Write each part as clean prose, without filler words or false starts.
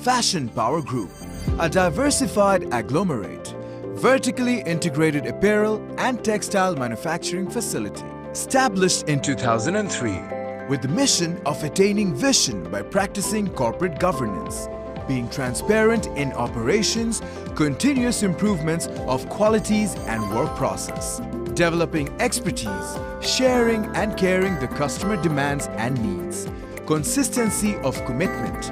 Fashion Power Group, a diversified agglomerate, vertically integrated apparel and textile manufacturing facility. Established in 2003, with the mission of attaining vision by practicing corporate governance, being transparent in operations, continuous improvements of qualities and work process, developing expertise, sharing and caring the customer demands and needs, consistency of commitment,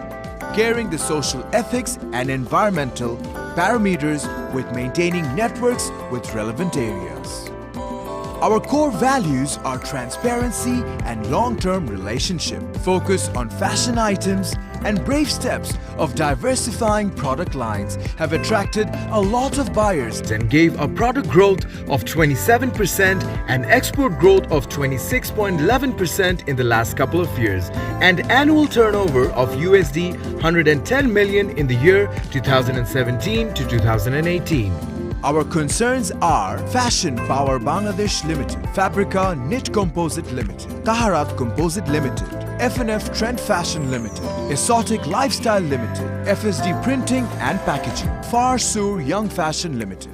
caring the social ethics and environmental parameters with maintaining networks with relevant areas. Our core values are transparency and long-term relationship, focus on fashion items, and brave steps of diversifying product lines have attracted a lot of buyers and gave a product growth of 27% and export growth of 26.11% in the last couple of years, and annual turnover of USD 110 million in the year 2017 to 2018. Our concerns are Fashion Power Bangladesh Ltd, Fabrica Knit Composite Limited, Taharat Composite Limited, FNF Trend Fashion Limited, Exotic Lifestyle Limited, FSD Printing and Packaging, Far Sur Young Fashion Limited.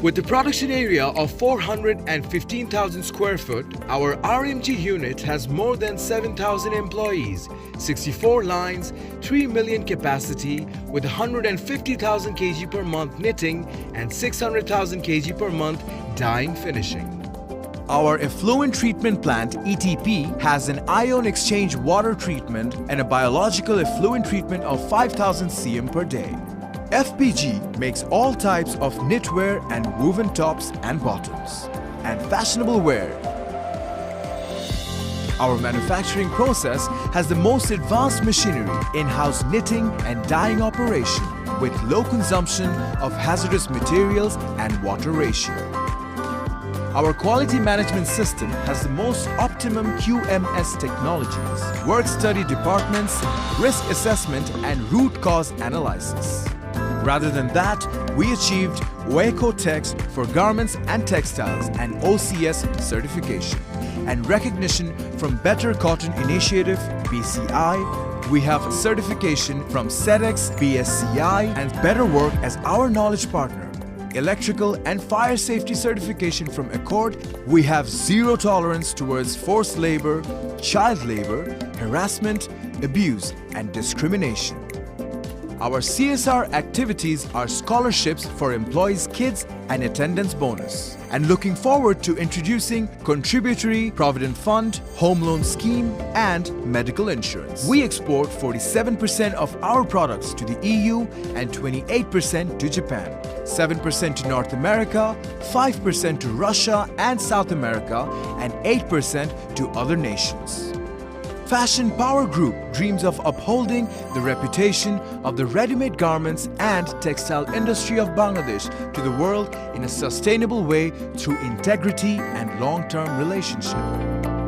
With the production area of 415,000 square foot, our RMG unit has more than 7,000 employees, 64 lines, 3 million capacity with 150,000 kg per month knitting and 600,000 kg per month dyeing finishing. Our effluent treatment plant ETP has an ion exchange water treatment and a biological effluent treatment of 5,000 cm per day. FPG makes all types of knitwear and woven tops and bottoms, and fashionable wear. Our manufacturing process has the most advanced machinery, in-house knitting and dyeing operation with low consumption of hazardous materials and water ratio. Our quality management system has the most optimum QMS technologies, work study departments, risk assessment and root cause analysis. Rather than that, we achieved Eco-Tex for garments and textiles and OCS certification and recognition from Better Cotton Initiative BCI. We have certification from SEDEX BSCI and Better Work as our knowledge partner. Electrical and fire safety certification from Accord. We have zero tolerance towards forced labor, child labor, harassment, abuse and discrimination. Our CSR activities are scholarships for employees' kids and attendance bonus. And looking forward to introducing contributory provident fund, home loan scheme and medical insurance. We export 47% of our products to the EU and 28% to Japan, 7% to North America, 5% to Russia and South America, and 8% to other nations. Fashion Power Group dreams of upholding the reputation of the ready-made garments and textile industry of Bangladesh to the world in a sustainable way through integrity and long-term relationship.